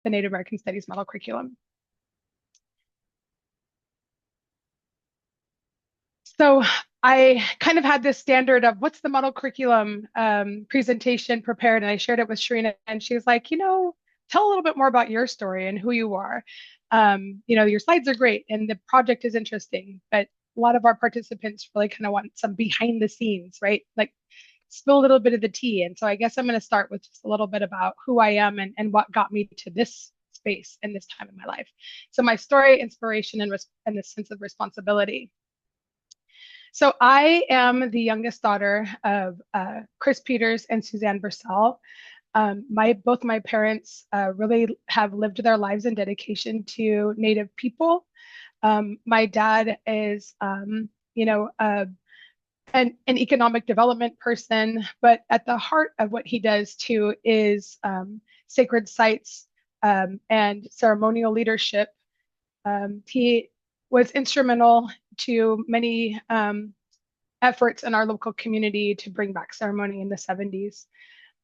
the Native American Studies model curriculum. So I kind of had this standard of what's the model curriculum presentation prepared, and I shared it with Sharina, and she was like, tell a little bit more about your story and who you are. Your slides are great and the project is interesting, but a lot of our participants really kind of want some behind the scenes, right? Like spill a little bit of the tea. And so I guess I'm going to start with just a little bit about who I am and what got me to this space and this time in my life. So my story, inspiration, and the sense of responsibility. So I am the youngest daughter of Chris Peters and Suzanne Bursell. Both my parents really have lived their lives in dedication to Native people. My dad is, an economic development person, but at the heart of what he does too is sacred sites and ceremonial leadership. He was instrumental to many efforts in our local community to bring back ceremony in the 70s.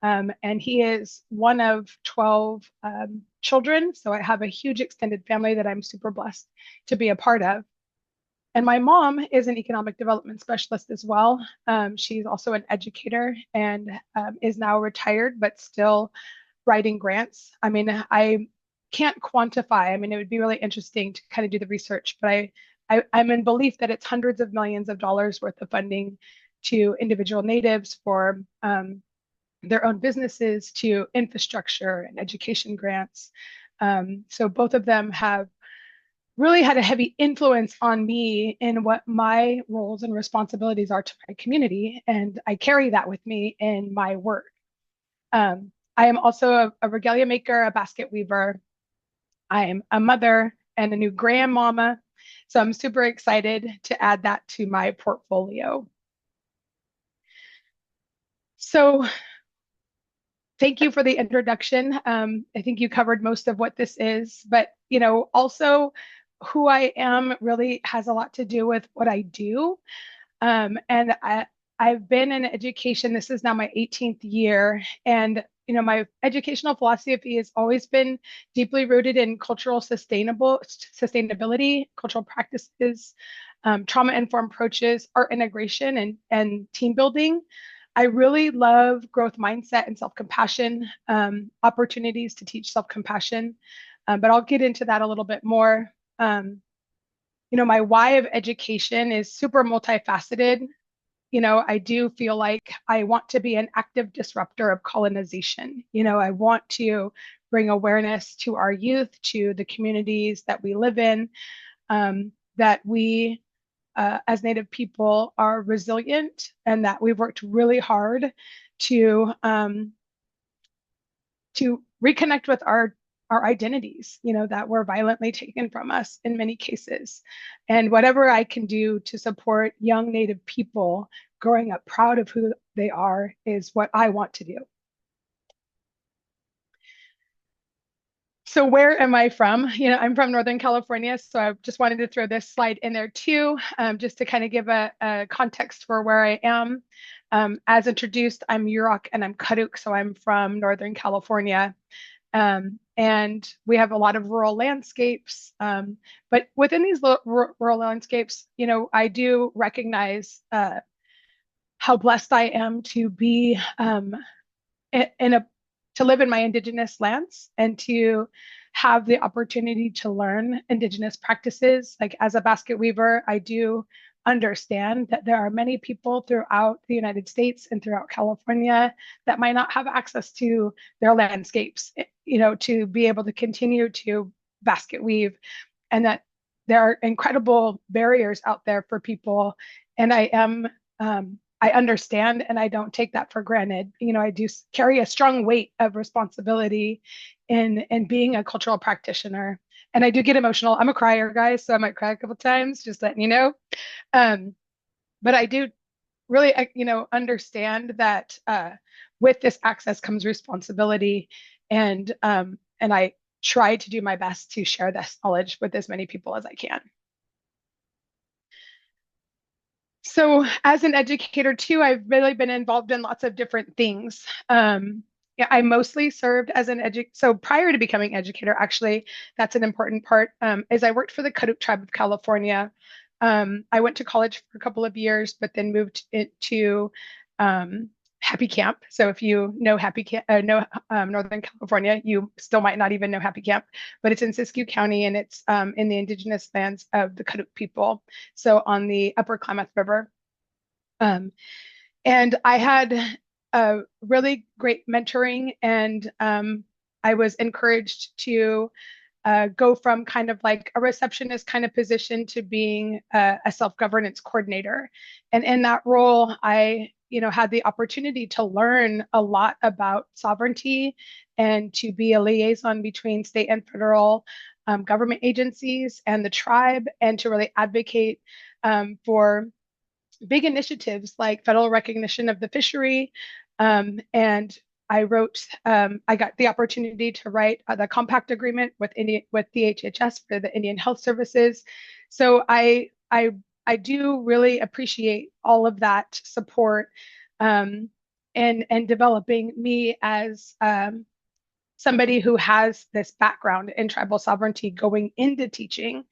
And he is one of 12 children. So I have a huge extended family that I'm super blessed to be a part of. And my mom is an economic development specialist as well. She's also an educator and is now retired, but still writing grants. I mean, I can't quantify. I mean, it would be really interesting to kind of do the research, but I'm in belief that it's hundreds of millions of dollars worth of funding to individual natives for their own businesses, to infrastructure and education grants. So both of them have really had a heavy influence on me in what my roles and responsibilities are to my community. And I carry that with me in my work. I am also a regalia maker, a basket weaver. I am a mother and a new grandmama. So I'm super excited to add that to my portfolio. So thank you for the introduction. I think you covered most of what this is, but also who I am really has a lot to do with what I do. And I've been in education. This is now my 18th year, and my educational philosophy has always been deeply rooted in cultural sustainability, cultural practices, trauma-informed approaches, art integration, and team building. I really love growth mindset and self-compassion, opportunities to teach self-compassion, but I'll get into that a little bit more. My why of education is super multifaceted. I do feel like I want to be an active disruptor of colonization. I want to bring awareness to our youth, to the communities that we live in, that we, as Native people, are resilient and that we've worked really hard to reconnect with our identities, that were violently taken from us in many cases. And whatever I can do to support young Native people growing up proud of who they are is what I want to do. So where am I from? I'm from Northern California, so I just wanted to throw this slide in there too, just to kind of give a context for where I am. As introduced, I'm Yurok and I'm Karuk, so I'm from Northern California. And we have a lot of rural landscapes. But within these rural landscapes, I do recognize how blessed I am to be to live in my Indigenous lands and to have the opportunity to learn Indigenous practices. Like as a basket weaver, I do understand that there are many people throughout the United States and throughout California that might not have access to their landscapes, to be able to continue to basket weave, and that there are incredible barriers out there for people. And I understand and I don't take that for granted. I do carry a strong weight of responsibility in being a cultural practitioner. And I do get emotional. I'm a crier, guys, so I might cry a couple times, just letting you know. But I do really, understand that with this access comes responsibility, and I try to do my best to share this knowledge with as many people as I can. So as an educator too, I've really been involved in lots of different things. Yeah, I mostly served as an so prior to becoming educator, actually, that's an important part. Is I worked for the Karuk tribe of California. I went to college for a couple of years, but then moved into um, Happy Camp. So if you know Happy Camp, know Northern California, you still might not even know Happy Camp, but it's in Siskiyou County and it's in the indigenous lands of the Karuk people. So on the Upper Klamath River. Um, and I had a really great mentoring, and I was encouraged to go from kind of like a receptionist kind of position to being a self-governance coordinator. And in that role, I, had the opportunity to learn a lot about sovereignty and to be a liaison between state and federal government agencies and the tribe, and to really advocate for big initiatives like federal recognition of the fishery. And I got the opportunity to write the compact agreement with the HHS for the Indian Health Services. So I do really appreciate all of that support, and developing me as somebody who has this background in tribal sovereignty going into teaching,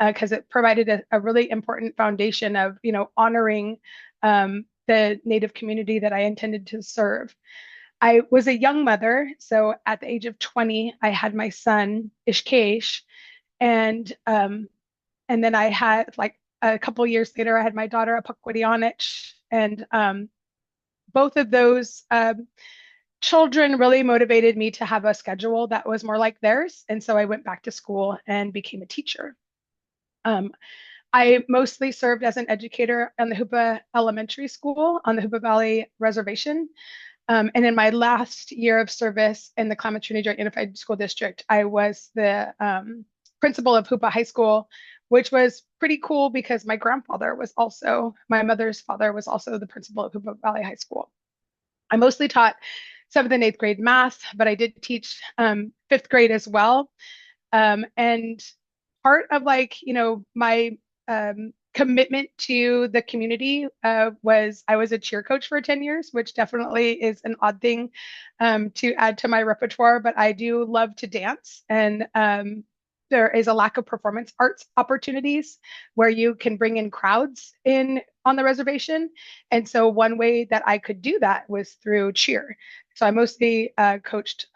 because it provided a really important foundation of, honoring the Native community that I intended to serve. I was a young mother, so at the age of 20, I had my son Ishkesh, and then I had, like, a couple years later, I had my daughter Apakwadianich, and both of those children really motivated me to have a schedule that was more like theirs. And so I went back to school and became a teacher. Um, I mostly served as an educator on the Hoopa Elementary School on the Hoopa Valley Reservation. And in my last year of service in the Klamath Trinity Joint Unified School District, I was the principal of Hoopa High School, which was pretty cool because my mother's father was also the principal of Hoopa Valley High School. I mostly taught seventh and eighth grade math, but I did teach fifth grade as well. And part of, like, my commitment to the community was I was a cheer coach for 10 years, which definitely is an odd thing to add to my repertoire, but I do love to dance. And there is a lack of performance arts opportunities where you can bring in crowds in on the reservation. And so one way that I could do that was through cheer. So I mostly coached,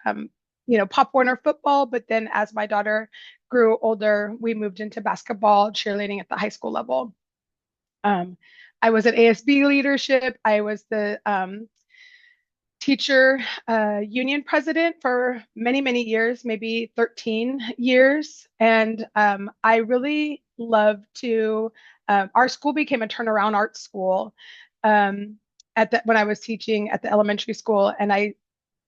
Pop Warner football, but then as my daughter grew older, we moved into basketball, cheerleading at the high school level. Um, I was at ASB leadership. I was the teacher union president for many, many years, maybe 13 years. And I really love to, our school became a turnaround art school when I was teaching at the elementary school. And I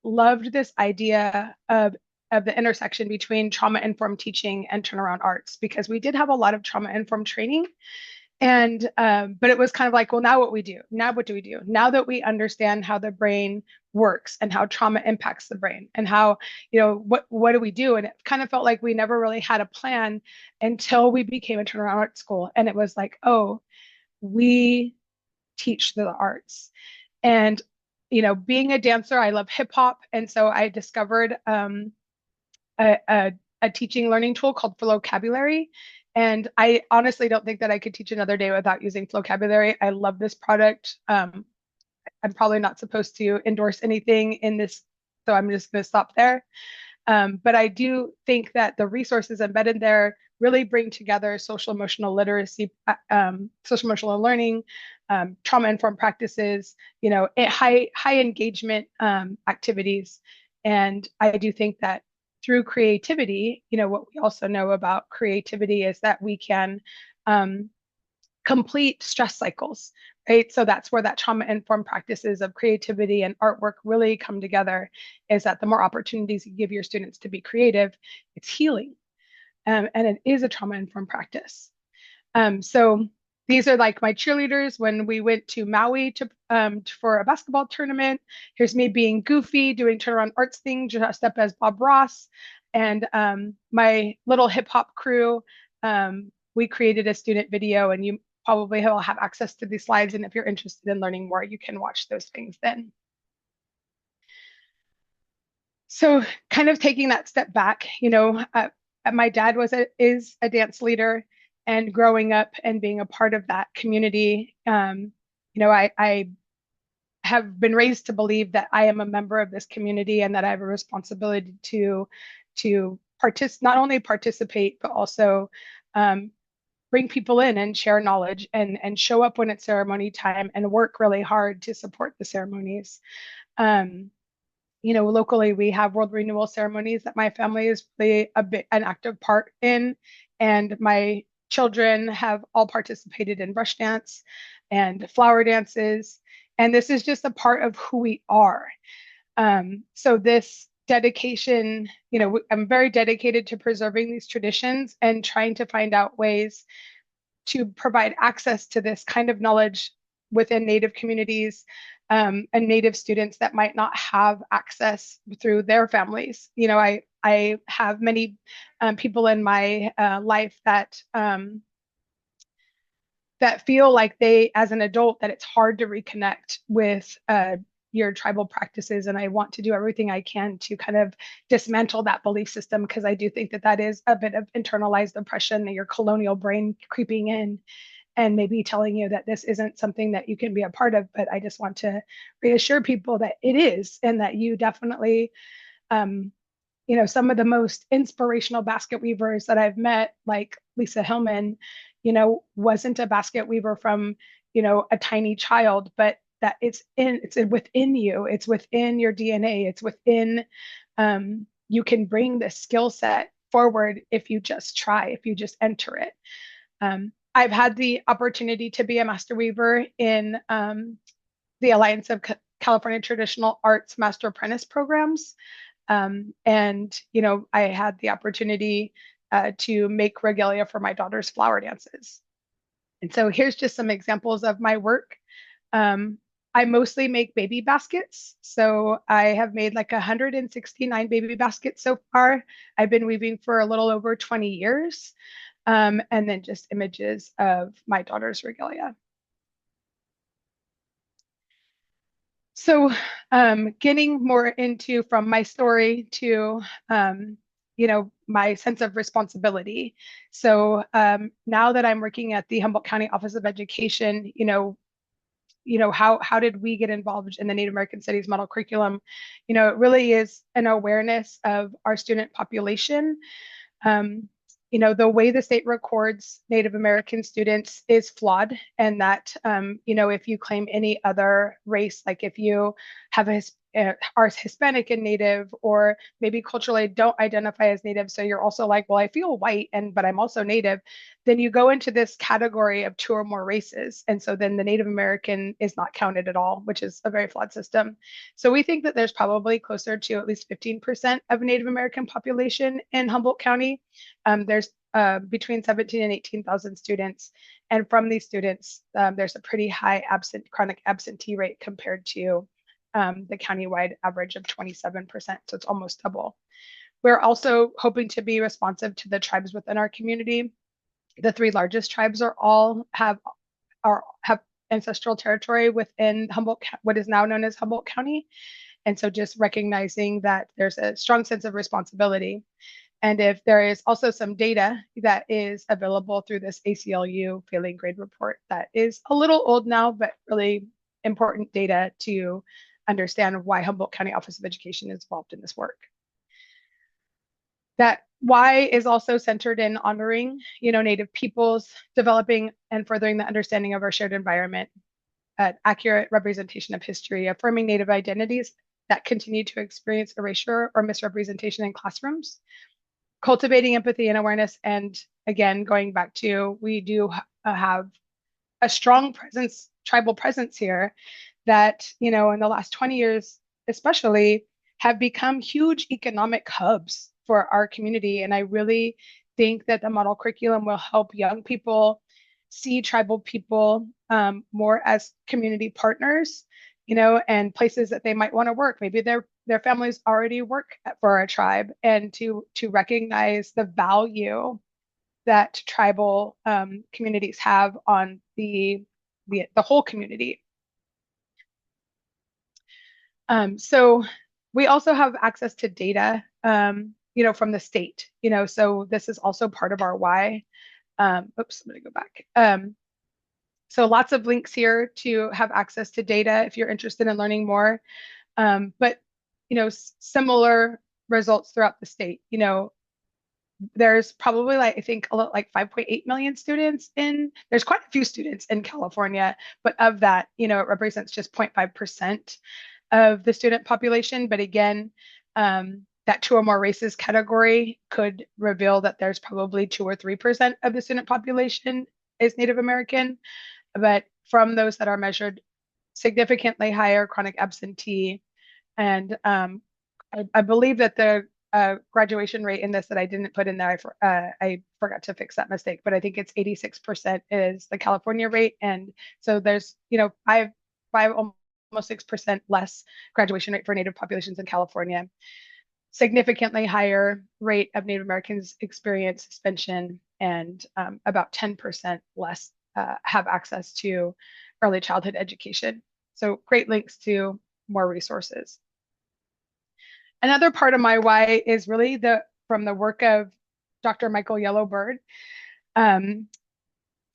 loved this idea of the intersection between trauma-informed teaching and turnaround arts, because we did have a lot of trauma-informed training. And but it was kind of like, well, now what do we do now that we understand how the brain works and how trauma impacts the brain, and how, what do we do? And it kind of felt like we never really had a plan until we became a turnaround art school. And it was like, oh, we teach the arts. And being a dancer, I love hip hop, and so I discovered a, a teaching learning tool called Flocabulary. And I honestly don't think that I could teach another day without using Flocabulary. I love this product. I'm probably not supposed to endorse anything in this, so I'm just going to stop there. But I do think that the resources embedded there really bring together social emotional literacy, social emotional learning, trauma informed practices, high engagement activities. And I do think that through creativity, what we also know about creativity is that we can complete stress cycles, right? So that's where that trauma-informed practices of creativity and artwork really come together, is that the more opportunities you give your students to be creative, it's healing. And it is a trauma-informed practice. So these are like my cheerleaders when we went to Maui for a basketball tournament. Here's me being goofy, doing turnaround arts thing, dressed up as Bob Ross. And my little hip hop crew, we created a student video, and you probably will have access to these slides. And if you're interested in learning more, you can watch those things then. So kind of taking that step back, my dad is a dance leader, and growing up and being a part of that community, I have been raised to believe that I am a member of this community and that I have a responsibility to not only participate but also um, bring people in and share knowledge and show up when it's ceremony time and work really hard to support the ceremonies. Um, Locally we have world renewal ceremonies that my family is really an active part in, and my children have all participated in brush dance and flower dances, and this is just a part of who we are. So this dedication, I'm very dedicated to preserving these traditions and trying to find out ways to provide access to this kind of knowledge within Native communities, and Native students that might not have access through their families. I have many people in my life that feel like they, as an adult, that it's hard to reconnect with your tribal practices, and I want to do everything I can to kind of dismantle that belief system, because I do think that that is a bit of internalized oppression, that your colonial brain creeping in and maybe telling you that this isn't something that you can be a part of. But I just want to reassure people that it is, and that you definitely, um, some of the most inspirational basket weavers that I've met, like Lisa Hillman, wasn't a basket weaver from, a tiny child, but that it's within you, it's within your DNA, it's within, you can bring this skill set forward if you just try, if you just enter it. I've had the opportunity to be a master weaver in the Alliance of California Traditional Arts Master Apprentice programs. And, I had the opportunity to make regalia for my daughter's flower dances. And so here's just some examples of my work. Um, I mostly make baby baskets. So I have made like 169 baby baskets so far. I've been weaving for a little over 20 years. And then just images of my daughter's regalia. So, getting more into from my story to, my sense of responsibility. So, now that I'm working at the Humboldt County Office of Education, how did we get involved in the Native American Studies model curriculum? It really is an awareness of our student population. Um, the way the state records Native American students is flawed, and that, if you claim any other race, like if you have are Hispanic and Native, or maybe culturally don't identify as Native, so you're also like, well, I feel white, but I'm also Native, then you go into this category of two or more races. And so then the Native American is not counted at all, which is a very flawed system. So we think that there's probably closer to at least 15% of Native American population in Humboldt County. There's between 17 and 18,000 students. And from these students, there's a pretty high chronic absentee rate compared to the countywide average of 27%. So it's almost double. We're also hoping to be responsive to the tribes within our community. The three largest tribes have ancestral territory within Humboldt, what is now known as Humboldt County. And so just recognizing that there's a strong sense of responsibility. And if there is also some data that is available through this ACLU failing grade report that is a little old now, but really important data to understand why Humboldt County Office of Education is involved in this work. That why is also centered in honoring, Native peoples, developing and furthering the understanding of our shared environment, accurate representation of history, affirming Native identities that continue to experience erasure or misrepresentation in classrooms, cultivating empathy and awareness. And again, going back to, we do have a strong presence, tribal presence here that, in the last 20 years, especially, have become huge economic hubs for our community. And I really think that the model curriculum will help young people see tribal people more as community partners, and places that they might want to work. Maybe their families already work for a tribe, and to recognize the value that tribal communities have on the whole community. So We also have access to data, from the state, so this is also part of our why. Oops, I'm going to go back. So lots of links here to have access to data if you're interested in learning more. But, similar results throughout the state. There's probably I think like 5.8 million students there's quite a few students in California, but of that, it represents just 0.5% of the student population. But again, that two or more races category could reveal that there's probably 2 or 3% of the student population is Native American. But from those that are measured, significantly higher chronic absentee. And I believe that the graduation rate in this that I didn't put in there, I forgot to fix that mistake, but I think it's 86% is the California rate. And so there's, five, almost 6% less graduation rate for Native populations in California. Significantly higher rate of Native Americans experience suspension, and about 10% less have access to early childhood education. So great links to more resources. Another part of my why is really from the work of Dr. Michael Yellowbird.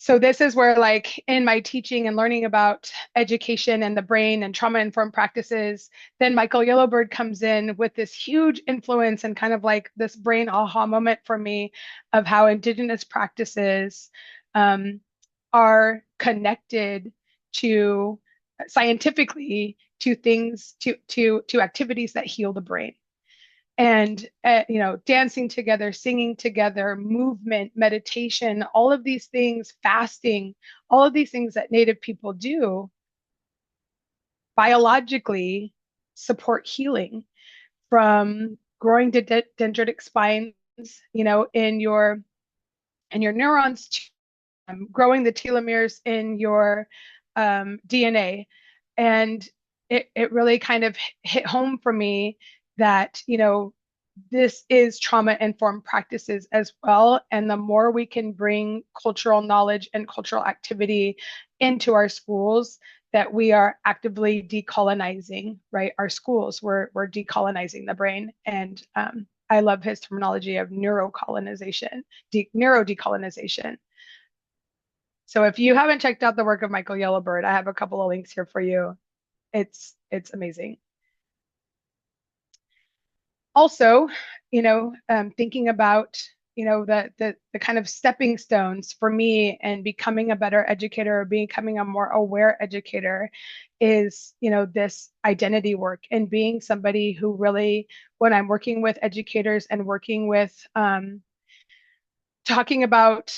So this is where, like, in my teaching and learning about education and the brain and trauma-informed practices, then Michael Yellowbird comes in with this huge influence and kind of like this brain aha moment for me of how Indigenous practices are connected to scientifically to things to activities that heal the brain. And dancing together, singing together, movement, meditation, all of these things, fasting, all of these things that Native people do biologically support healing, from growing dendritic spines, in your neurons, growing the telomeres in your DNA. And it really kind of hit home for me that, this is trauma-informed practices as well. And the more we can bring cultural knowledge and cultural activity into our schools, that we are actively decolonizing, right? Our schools, we're decolonizing the brain. And I love his terminology of neurocolonization, neurodecolonization. So if you haven't checked out the work of Michael Yellowbird, I have a couple of links here for you. It's amazing. Also, thinking about, the kind of stepping stones for me and becoming a better educator or becoming a more aware educator is, this identity work and being somebody who really, when I'm working with educators and working with talking about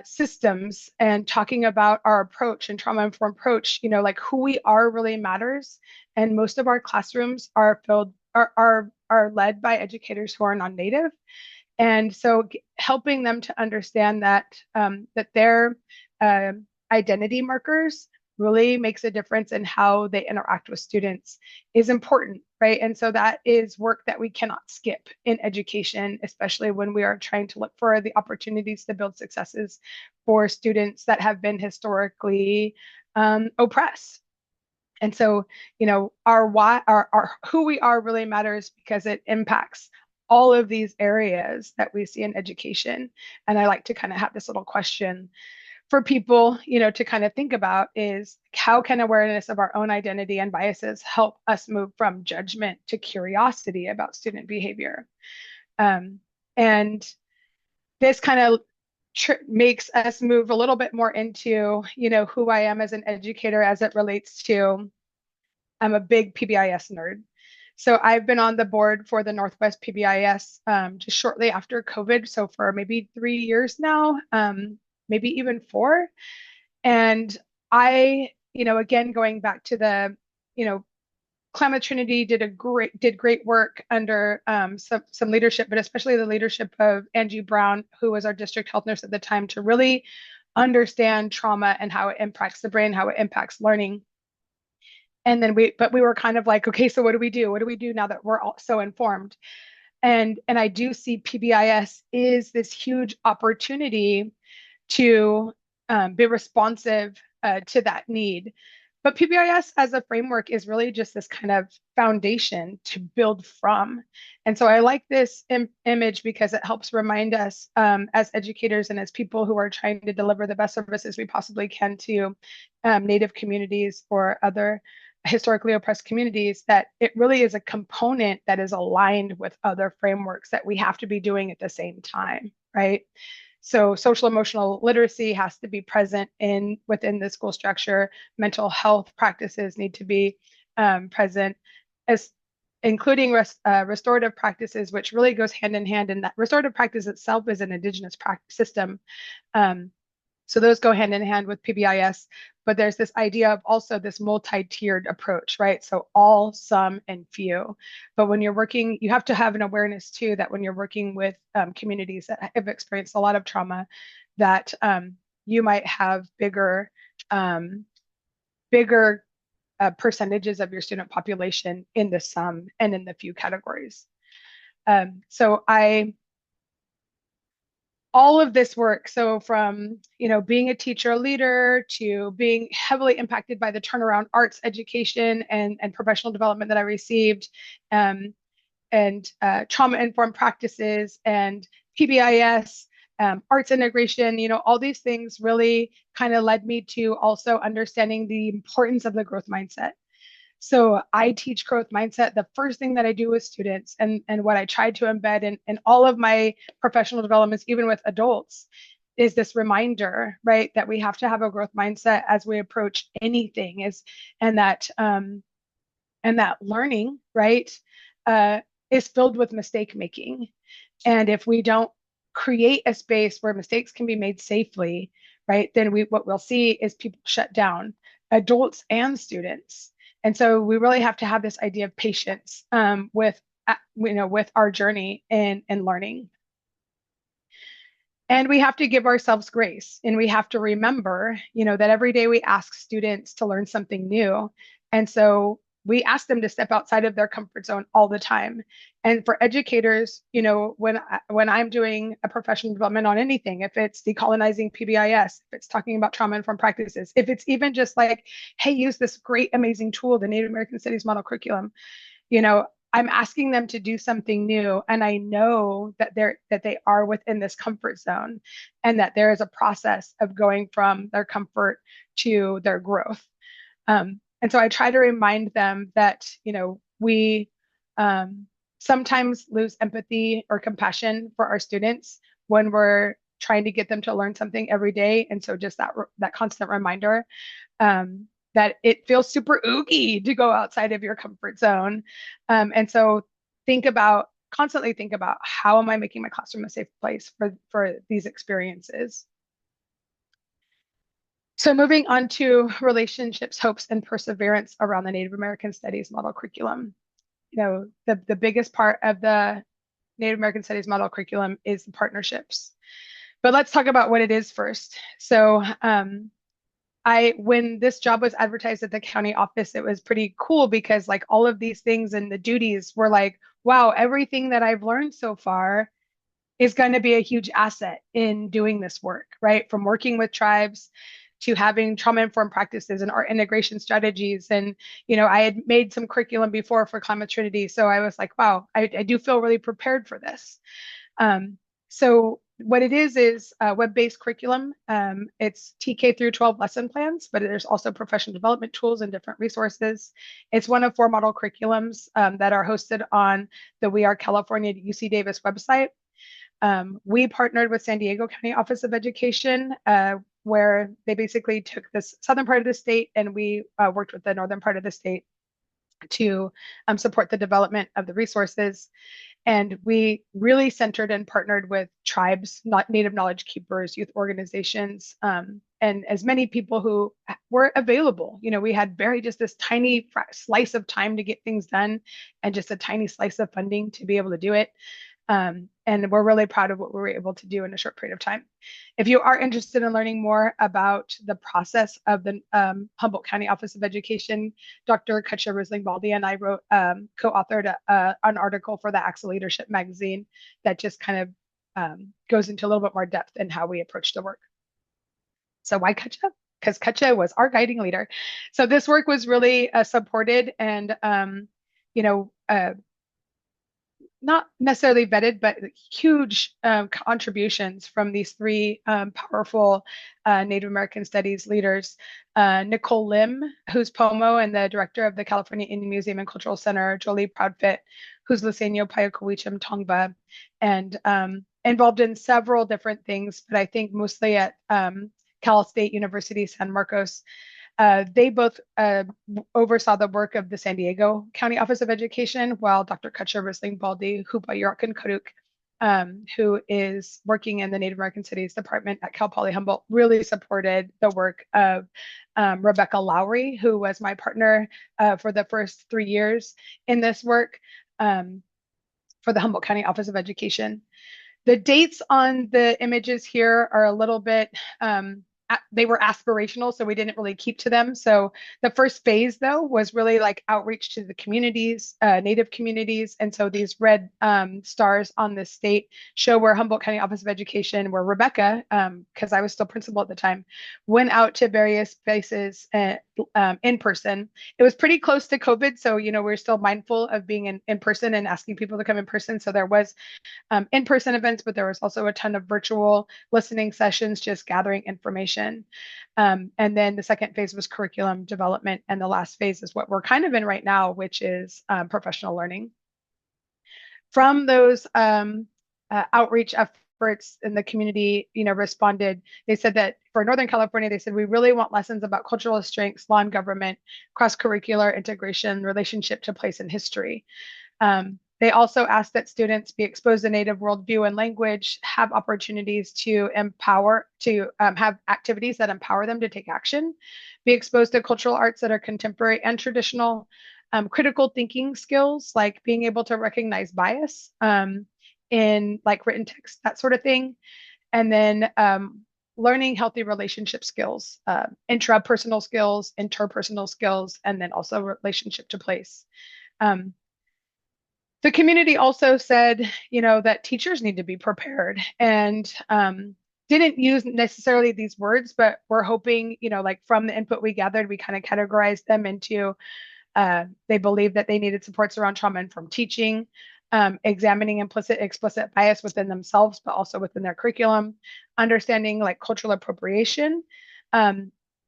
systems and talking about our approach and trauma-informed approach, like who we are really matters. And most of our classrooms are led by educators who are non-Native. And so helping them to understand that their identity markers really makes a difference in how they interact with students is important, right? And so that is work that we cannot skip in education, especially when we are trying to look for the opportunities to build successes for students that have been historically oppressed. And so, our why, our who we are really matters because it impacts all of these areas that we see in education. And I like to kind of have this little question for people, to kind of think about is, how can awareness of our own identity and biases help us move from judgment to curiosity about student behavior? And this kind of makes us move a little bit more into, who I am as an educator as it relates to, I'm a big PBIS nerd. So I've been on the board for the Northwest PBIS just shortly after COVID. So for maybe 3 years now, maybe even 4. And I, again, going back to the, Klamath Trinity did great work under some leadership, but especially the leadership of Angie Brown, who was our district health nurse at the time, to really understand trauma and how it impacts the brain, how it impacts learning. And then we were kind of like, okay, so what do we do? What do we do now that we're all so informed? And I do see PBIS is this huge opportunity to be responsive to that need. But PBIS as a framework is really just this kind of foundation to build from. And so I like this image because it helps remind us as educators and as people who are trying to deliver the best services we possibly can to Native communities or other historically oppressed communities, that it really is a component that is aligned with other frameworks that we have to be doing at the same time, right? So social emotional literacy has to be present within the school structure. Mental health practices need to be present, as including restorative practices, which really goes hand in hand. And that restorative practice itself is an Indigenous system. So those go hand in hand with PBIS, but there's this idea of also this multi-tiered approach, right? So all, some, and few. But when you're working, you have to have an awareness too that when you're working with communities that have experienced a lot of trauma, that you might have bigger percentages of your student population in the some and in the few categories. So all of this work, so from being a teacher leader to being heavily impacted by the turnaround arts education and professional development that I received, and trauma-informed practices and PBIS, arts integration, all these things really kind of led me to also understanding the importance of the growth mindset. So I teach growth mindset. The first thing that I do with students, and what I try to embed in all of my professional developments, even with adults, is this reminder, right, that we have to have a growth mindset as we approach anything, and that learning, right, is filled with mistake making. And if we don't create a space where mistakes can be made safely, right, then what we'll see is people shut down, adults and students. And so we really have to have this idea of patience with our journey in learning. And we have to give ourselves grace, and we have to remember, that every day we ask students to learn something new. And so we ask them to step outside of their comfort zone all the time. And for educators, when I'm doing a professional development on anything, if it's decolonizing PBIS, if it's talking about trauma-informed practices, if it's even just like, hey, use this great, amazing tool, the Native American Studies model curriculum, I'm asking them to do something new, and I know that they are within this comfort zone, and that there is a process of going from their comfort to their growth. And so I try to remind them that we sometimes lose empathy or compassion for our students when we're trying to get them to learn something every day, and so just that constant reminder. That it feels super oogie to go outside of your comfort zone. And so constantly think about, how am I making my classroom a safe place for these experiences? So moving on to relationships, hopes, and perseverance around the Native American Studies model curriculum. The biggest part of the Native American Studies model curriculum is the partnerships. But let's talk about what it is first. So when this job was advertised at the county office, it was pretty cool because like all of these things and the duties were like, wow, everything that I've learned so far is going to be a huge asset in doing this work, right? From working with tribes to having trauma-informed practices and art integration strategies. And, I had made some curriculum before for Climate Trinity. So I was like, wow, I do feel really prepared for this. So what it is a web-based curriculum. It's TK through 12 lesson plans, but there's also professional development tools and different resources. It's one of 4 model curriculums that are hosted on the We Are California UC Davis website. We partnered with San Diego County Office of Education, where they basically took this southern part of the state, and we worked with the northern part of the state to support the development of the resources. And we really centered and partnered with tribes, not Native knowledge keepers, youth organizations, and as many people who were available. We had just this tiny slice of time to get things done, and just a tiny slice of funding to be able to do it. And we're really proud of what we were able to do in a short period of time. If you are interested in learning more about the process of the Humboldt County Office of Education, Dr. Katja Risling-Baldi and I co-authored an article for the Axel Leadership magazine that just kind of goes into a little bit more depth in how we approach the work. So why Katja? because Kacha was our guiding leader. So this work was really supported and, you know, not necessarily vetted, but huge contributions from these three powerful Native American studies leaders. Nicole Lim, who's POMO and the director of the California Indian Museum and Cultural Center, Jolie Proudfit, who's Lusenio Payakowicham Tongba, and involved in several different things, but I think mostly at Cal State University, San Marcos. They both oversaw the work of the San Diego County Office of Education, while Dr. Kutcher Risling Baldi, Hupa Yurok and Karuk, who is working in the Native American Studies Department at Cal Poly Humboldt, really supported the work of Rebecca Lowry, who was my partner for the first 3 years in this work for the Humboldt County Office of Education. The dates on the images here are a little bit they were aspirational, so we didn't really keep to them. So the first phase, though, was really like outreach to the communities, Native communities. And so these red stars on the state show where Humboldt County Office of Education, where Rebecca, because I was still principal at the time, went out to various places in person. It was pretty close to COVID, so we're still mindful of being in person and asking people to come in person. So there was in-person events, but there was also a ton of virtual listening sessions, just gathering information. And then the second phase was curriculum development. And the last phase is what we're kind of in right now, which is professional learning. From those outreach efforts in the community, responded, they said that for Northern California, they said, we really want lessons about cultural strengths, law and government, cross-curricular integration, relationship to place and history. They also asked that students be exposed to Native worldview and language, have opportunities to empower, to have activities that empower them to take action, be exposed to cultural arts that are contemporary and traditional, critical thinking skills, like being able to recognize bias in like written text, that sort of thing. And then learning healthy relationship skills, intrapersonal skills, interpersonal skills, and then also relationship to place. The community also said, that teachers need to be prepared and didn't use necessarily these words, but we're hoping, like from the input we gathered, we kind of categorized them into, they believed that they needed supports around trauma-informed teaching, examining implicit, explicit bias within themselves, but also within their curriculum, understanding like cultural appropriation,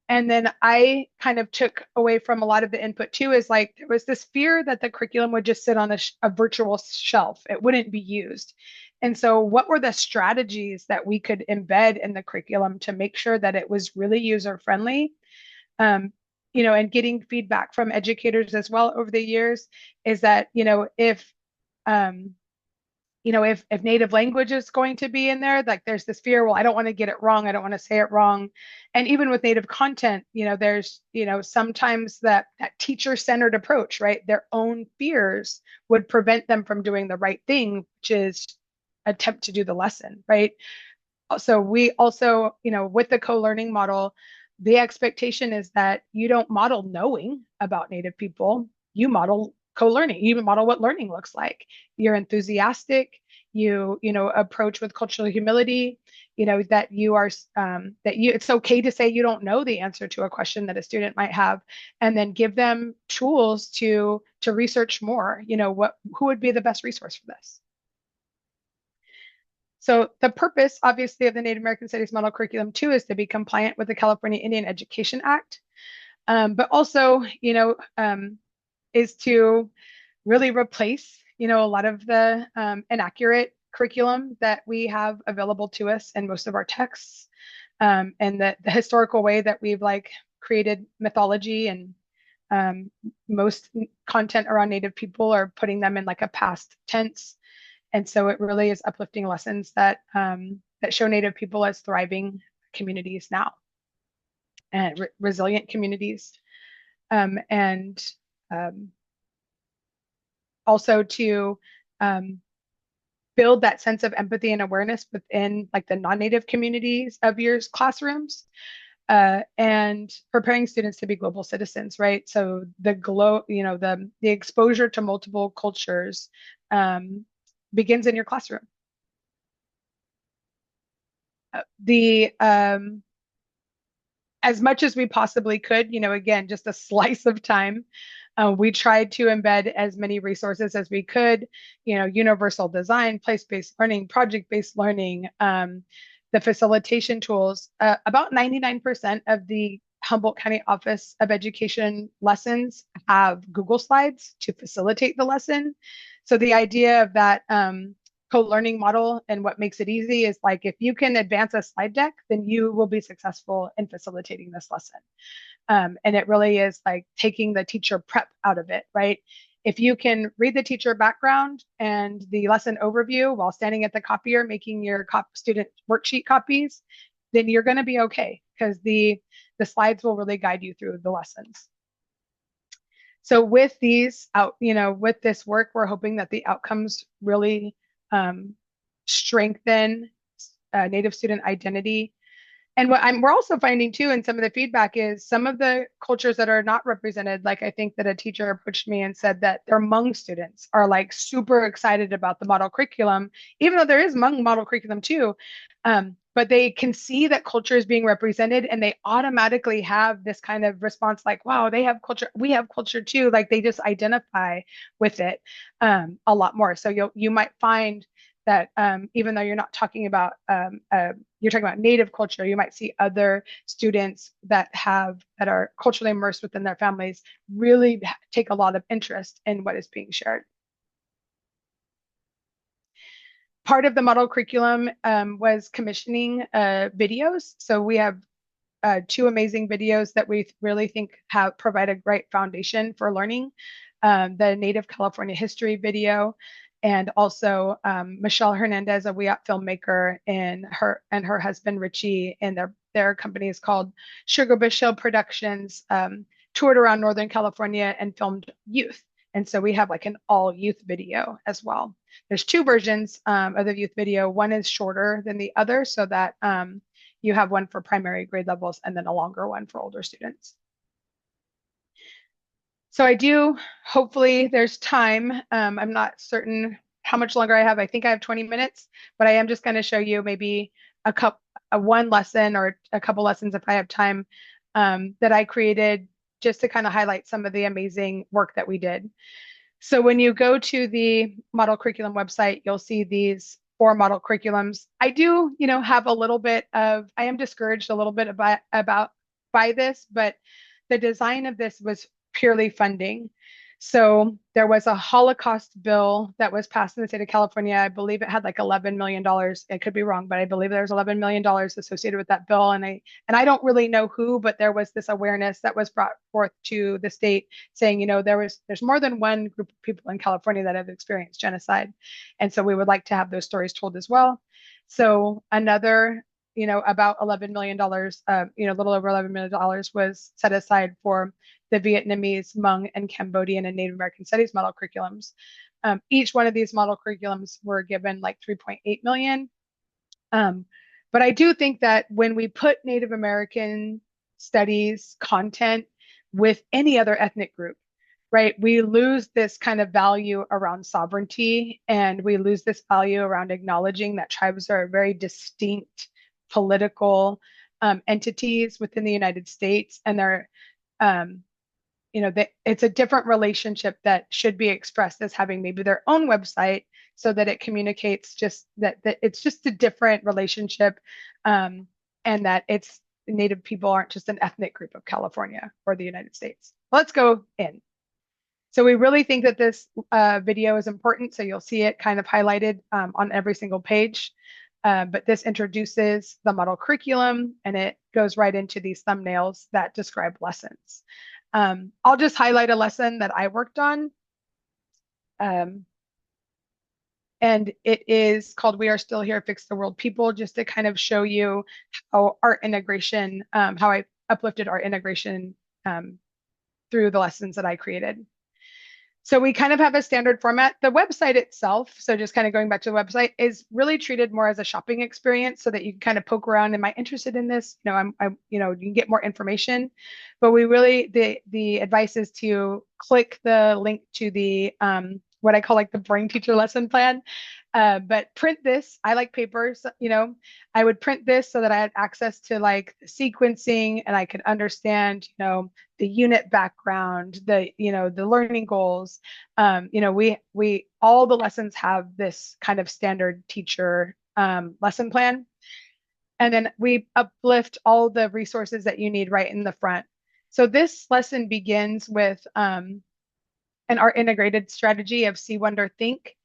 and then I kind of took away from a lot of the input too, is like there was this fear that the curriculum would just sit on a virtual shelf. It wouldn't be used. And so what were the strategies that we could embed in the curriculum to make sure that it was really user friendly? And getting feedback from educators as well over the years is that, if native language is going to be in there, like there's this fear, well, I don't want to get it wrong. I don't want to say it wrong. And even with native content, there's, sometimes that teacher-centered approach, right? Their own fears would prevent them from doing the right thing, which is attempt to do the lesson, right? So we also, with the co-learning model, the expectation is that you don't model knowing about Native people, you model co-learning, you model what learning looks like. You're enthusiastic, you approach with cultural humility, that you are it's okay to say you don't know the answer to a question that a student might have, and then give them tools to research more, who would be the best resource for this. So the purpose, obviously, of the Native American Studies Model Curriculum 2 is to be compliant with the California Indian Education Act, but also, is to really replace, a lot of the inaccurate curriculum that we have available to us in most of our texts, and the historical way that we've created mythology and most content around Native people are putting them in a past tense. And so it really is uplifting lessons that show Native people as thriving communities now and resilient communities. And also to build that sense of empathy and awareness within the non-Native communities of your classrooms, and preparing students to be global citizens, right? So the exposure to multiple cultures begins in your classroom. as much as we possibly could, again, just a slice of time. We tried to embed as many resources as we could, universal design, place-based learning, project-based learning, the facilitation tools. About 99% of the Humboldt County Office of Education lessons have Google Slides to facilitate the lesson. So the idea of that co-learning model and what makes it easy is like, if you can advance a slide deck, then you will be successful in facilitating this lesson. And it really is like taking the teacher prep out of it, right? If you can read the teacher background and the lesson overview while standing at the copier making your student worksheet copies, then you're going to be okay, because the slides will really guide you through the lessons. So with these out, with this work, we're hoping that the outcomes really strengthen Native student identity. And we're also finding too, and some of the feedback is some of the cultures that are not represented, like I think that a teacher approached me and said that their Hmong students are like super excited about the model curriculum, even though there is Hmong model curriculum too. But they can see that culture is being represented, and they automatically have this kind of response like, wow, they have culture, we have culture too. Like they just identify with it a lot more. So you might find that even though you're not talking about you're talking about Native culture, you might see other students that are culturally immersed within their families really take a lot of interest in what is being shared. Part of the model curriculum was commissioning videos. So we have 2 amazing videos that we really think provide a great foundation for learning. The Native California history video, and also Michelle Hernandez, a WIAT filmmaker, and her husband Richie, and their company is called Sugarbush Hill Productions, toured around Northern California and filmed youth. And so we have like an all youth video as well. There's 2 versions of the youth video. One is shorter than the other, so that you have one for primary grade levels and then a longer one for older students. So hopefully there's time. I'm not certain how much longer I have. I think I have 20 minutes, but I am just going to show you maybe one lesson or a couple lessons if I have time that I created, just to kind of highlight some of the amazing work that we did. So when you go to the model curriculum website, you'll see these 4 model curriculums. I do, have a little bit of, I am discouraged a little bit by this, but the design of this was purely funding. So there was a Holocaust bill that was passed in the state of California. I believe it had like $11 million. It could be wrong, but I believe there's $11 million associated with that bill. And I don't really know who, but there was this awareness that was brought forth to the state saying, there's more than one group of people in California that have experienced genocide. And so we would like to have those stories told as well. So another, about $11 million, a little over $11 million was set aside for the Vietnamese, Hmong, and Cambodian and Native American Studies model curriculums. Each one of these model curriculums were given like 3.8 million. But I do think that when we put Native American studies content with any other ethnic group, right, we lose this kind of value around sovereignty, and we lose this value around acknowledging that tribes are very distinct political entities within the United States, and they're it's a different relationship that should be expressed as having maybe their own website, so that it communicates just that it's just a different relationship, and that it's Native people aren't just an ethnic group of California or the United States. Let's go in. So we really think that this video is important, so you'll see it kind of highlighted on every single page. But this introduces the model curriculum, and it goes right into these thumbnails that describe lessons. I'll just highlight a lesson that I worked on. And it is called We Are Still Here, Fix the World People, just to kind of show you how art integration, how I uplifted art integration through the lessons that I created. So we kind of have a standard format. The website itself, so just kind of going back to the website, is really treated more as a shopping experience, so that you can kind of poke around. Am I interested in this? You can get more information. But we really, the advice is to click the link to the what I call like the boring teacher lesson plan. But print this. I like papers, I would print this so that I had access to like the sequencing and I could understand, the unit background, the learning goals. We all the lessons have this kind of standard teacher lesson plan. And then we uplift all the resources that you need right in the front. So this lesson begins with an art integrated strategy of see, wonder, think.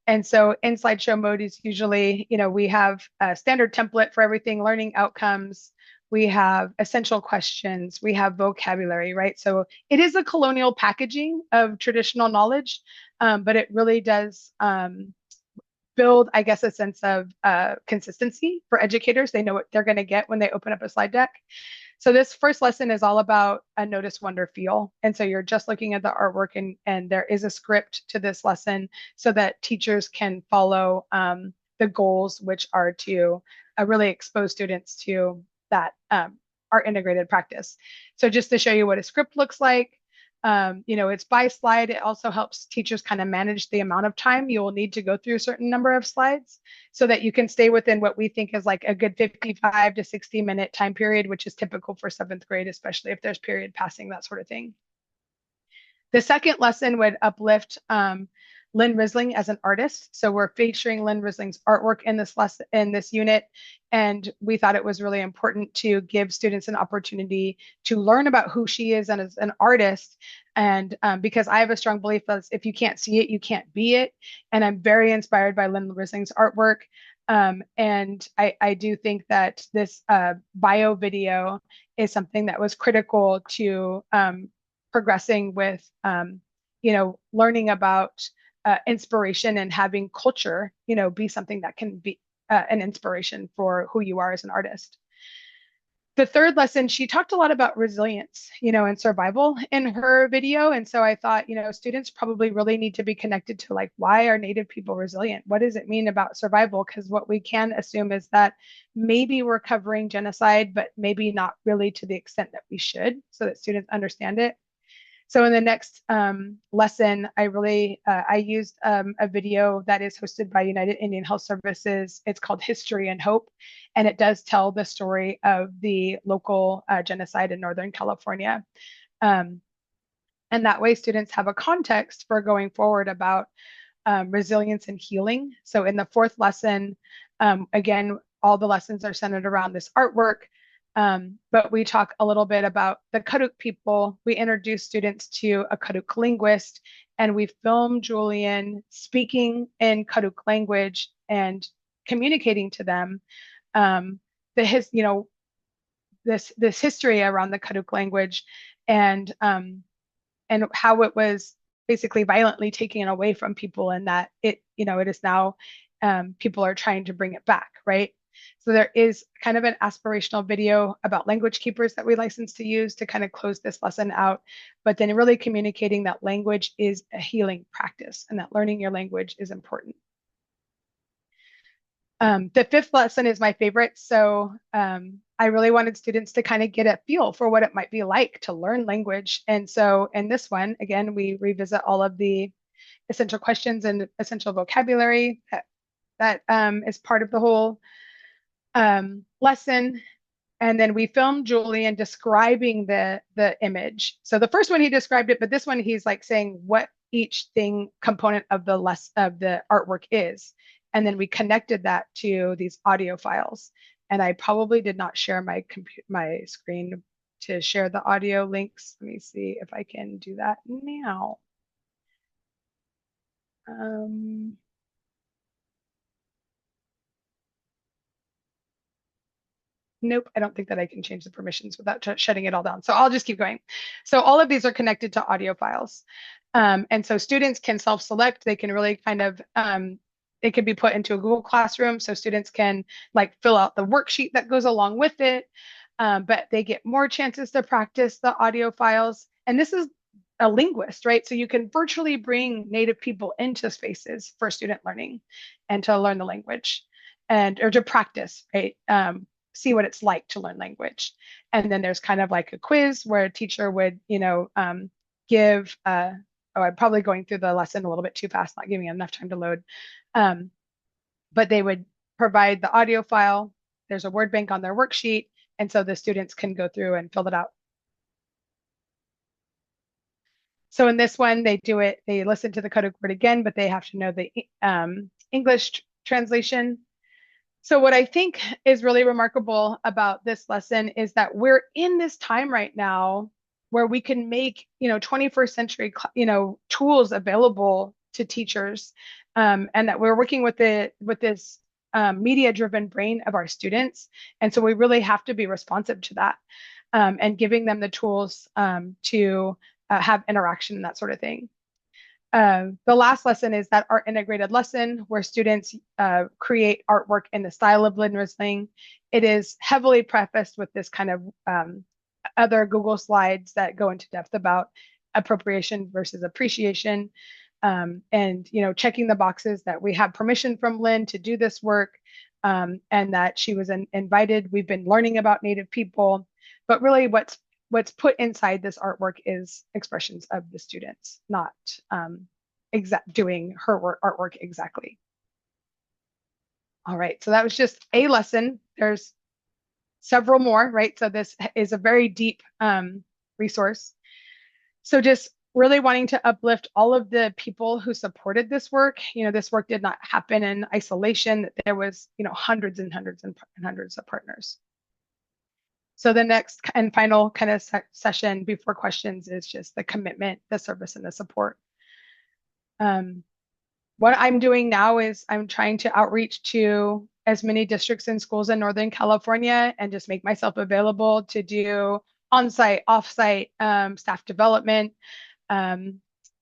And so in slideshow mode is usually, we have a standard template for everything, learning outcomes. We have essential questions. We have vocabulary, right? So it is a colonial packaging of traditional knowledge, but it really does build, I guess, a sense of consistency for educators. They know what they're going to get when they open up a slide deck. So this first lesson is all about a notice, wonder, feel. And so you're just looking at the artwork and there is a script to this lesson so that teachers can follow the goals, which are to really expose students to that art integrated practice. So just to show you what a script looks like, it's by slide. It also helps teachers kind of manage the amount of time you will need to go through a certain number of slides so that you can stay within what we think is like a good 55 to 60-minute time period, which is typical for 7th grade, especially if there's period passing, that sort of thing. The second lesson would uplift Lynn Risling as an artist. So we're featuring Lynn Risling's artwork in this lesson, in this unit. And we thought it was really important to give students an opportunity to learn about who she is and as an artist. And because I have a strong belief that if you can't see it, you can't be it. And I'm very inspired by Lynn Risling's artwork. And I do think that this bio video is something that was critical to progressing with, learning about inspiration and having culture, be something that can be an inspiration for who you are as an artist. The third lesson, she talked a lot about resilience, and survival in her video. And so I thought, students probably really need to be connected to like, why are Native people resilient? What does it mean about survival? Because what we can assume is that maybe we're covering genocide, but maybe not really to the extent that we should, so that students understand it. So in the next lesson, I used a video that is hosted by United Indian Health Services. It's called History and Hope, and it does tell the story of the local genocide in Northern California. And that way students have a context for going forward about resilience and healing. So in the fourth lesson, again, all the lessons are centered around this artwork. But we talk a little bit about the Karuk people. We introduce students to a Karuk linguist, and we film Julian speaking in Karuk language and communicating to them this history around the Karuk language and how it was basically violently taken away from people, and that it is now people are trying to bring it back, right? So there is kind of an aspirational video about language keepers that we license to use to kind of close this lesson out, but then really communicating that language is a healing practice and that learning your language is important. The fifth lesson is my favorite. So I really wanted students to kind of get a feel for what it might be like to learn language. And so in this one, again, we revisit all of the essential questions and essential vocabulary that is part of the whole lesson. And then we filmed Julian describing the image. So the first one he described it, but this one he's like saying what each component of the artwork is. And then we connected that to these audio files. And I probably did not share my screen to share the audio links. Let me see if I can do that now. Nope, I don't think that I can change the permissions without shutting it all down. So I'll just keep going. So all of these are connected to audio files. And so students can self-select. They can really kind of, it could be put into a Google Classroom. So students can like fill out the worksheet that goes along with it. But they get more chances to practice the audio files. And this is a linguist, right? So you can virtually bring Native people into spaces for student learning and to learn the language or to practice, right? See what it's like to learn language. And then there's kind of like a quiz where a teacher would, give, I'm probably going through the lesson a little bit too fast, not giving enough time to load. but they would provide the audio file. There's a word bank on their worksheet, and so the students can go through and fill it out. So in this one, they listen to the Karuk word again, but they have to know the English translation. So what I think is really remarkable about this lesson is that we're in this time right now where we can make, 21st century, tools available to teachers, and that we're working with this media-driven brain of our students. And so we really have to be responsive to that, and giving them the tools to have interaction and that sort of thing. The last lesson is that art integrated lesson where students create artwork in the style of Lynn Risling. It is heavily prefaced with this kind of other Google slides that go into depth about appropriation versus appreciation, and checking the boxes that we have permission from Lynn to do this work, and that she was invited. We've been learning about Native people, but really what's put inside this artwork is expressions of the students, not doing her artwork exactly. All right, so that was just a lesson. There's several more, right? So this is a very deep resource. So just really wanting to uplift all of the people who supported this work. This work did not happen in isolation. There was, hundreds and hundreds and hundreds of partners. So the next and final kind of session before questions is just the commitment, the service, and the support. What I'm doing now is I'm trying to outreach to as many districts and schools in Northern California and just make myself available to do on-site, off-site staff development.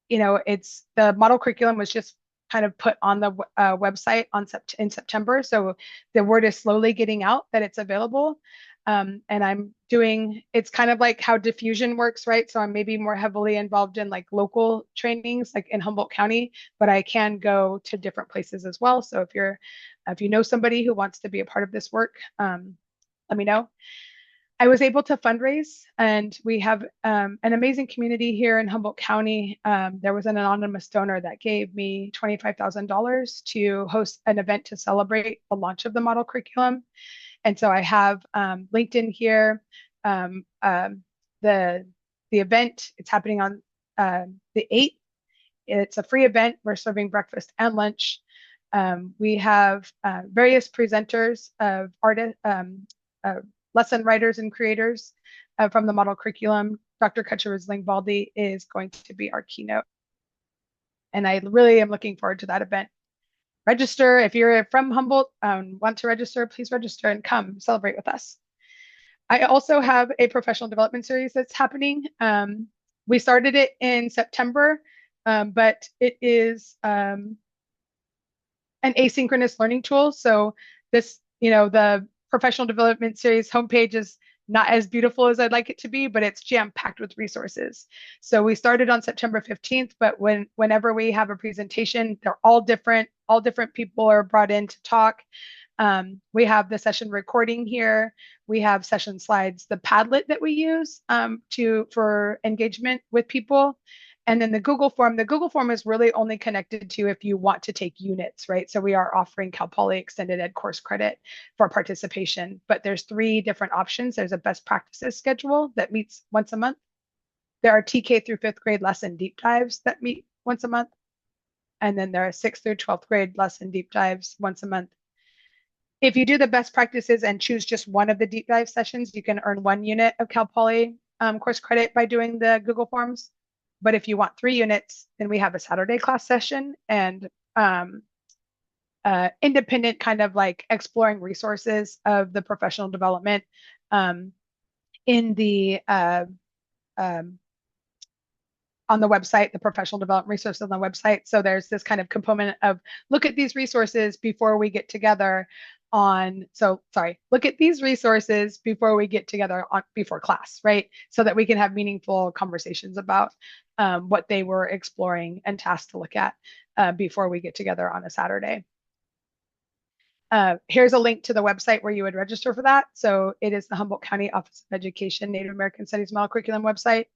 It's the model curriculum was just kind of put on the website in September. So the word is slowly getting out that it's available. And it's kind of like how diffusion works, right? So I'm maybe more heavily involved in like local trainings, like in Humboldt County, but I can go to different places as well. So if you know somebody who wants to be a part of this work, let me know. I was able to fundraise, and we have an amazing community here in Humboldt County. There was an anonymous donor that gave me $25,000 to host an event to celebrate the launch of the model curriculum. And so I have linked in here the event. It's happening on the 8th. It's a free event. We're serving breakfast and lunch. We have various presenters of artists, lesson writers and creators from the model curriculum. Dr. Risling-Baldi is going to be our keynote. And I really am looking forward to that event. Register. If you're from Humboldt, want to register, please register and come celebrate with us. I also have a professional development series that's happening. We started it in September, but it is an asynchronous learning tool. So this, the professional development series homepage is not as beautiful as I'd like it to be, but it's jam-packed with resources. So we started on September 15th, but whenever we have a presentation, they're all different people are brought in to talk. We have the session recording here. We have session slides, the Padlet that we use for engagement with people. And then the Google form is really only connected to if you want to take units, right? So we are offering Cal Poly extended ed course credit for participation, but there's 3 different options. There's a best practices schedule that meets once a month. There are TK through 5th grade lesson deep dives that meet once a month. And then there are 6th through 12th grade lesson deep dives once a month. If you do the best practices and choose just one of the deep dive sessions, you can earn 1 unit of Cal Poly course credit by doing the Google Forms. But if you want 3 units, then we have a Saturday class session and independent kind of like exploring resources of the professional development in the on the website, the professional development resources on the website. So there's this kind of component of look at these resources before we get together look at these resources before we get together before class, right? So that we can have meaningful conversations about what they were exploring and tasked to look at before we get together on a Saturday. Here's a link to the website where you would register for that. So it is the Humboldt County Office of Education Native American Studies Model Curriculum website.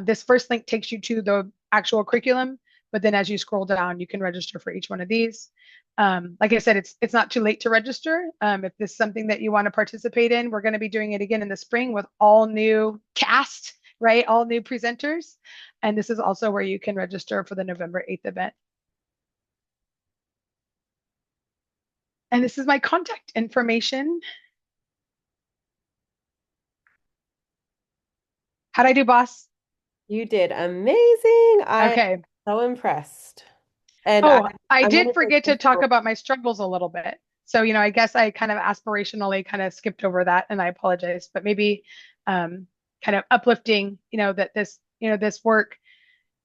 This first link takes you to the actual curriculum, but then as you scroll down, you can register for each one of these. Like I said, it's not too late to register. If this is something that you want to participate in, we're going to be doing it again in the spring with all new cast, right? All new presenters. And this is also where you can register for the November 8th event. And this is my contact information. How'd I do, boss? You did amazing. I'm Okay. so impressed. And Oh, I I'm did gonna take forget this to talk home. about my struggles a little bit. So, I guess I kind of aspirationally kind of skipped over that and I apologize, but maybe kind of uplifting, that this work,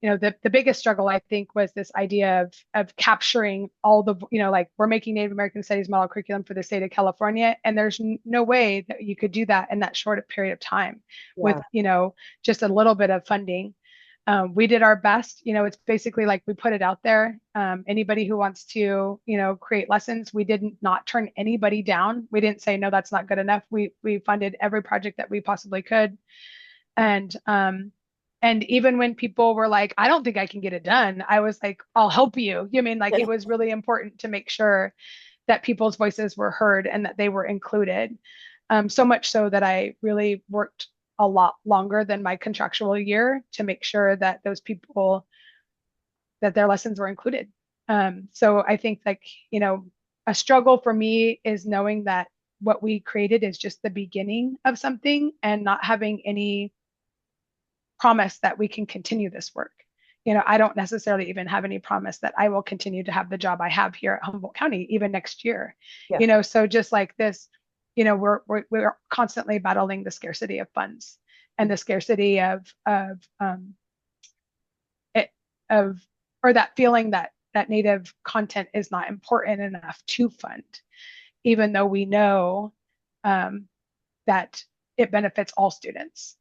the biggest struggle I think was this idea of capturing all the, like we're making Native American Studies model curriculum for the state of California, and there's no way that you could do that in that short period of time with, Yeah. just a little bit of funding. We did our best. It's basically like we put it out there. Anybody who wants to, create lessons, we didn't not turn anybody down. We didn't say, no, that's not good enough. We funded every project that we possibly could. And even when people were like, I don't think I can get it done, I was like, I'll help you. You mean like it was really important to make sure that people's voices were heard and that they were included. So much so that I really worked a lot longer than my contractual year to make sure that those people that their lessons were included. So I think like, a struggle for me is knowing that what we created is just the beginning of something and not having any promise that we can continue this work. I don't necessarily even have any promise that I will continue to have the job I have here at Humboldt County even next year. Yeah. So just like this, we're constantly battling the scarcity of funds and the scarcity it, of or that feeling that Native content is not important enough to fund, even though we know that it benefits all students.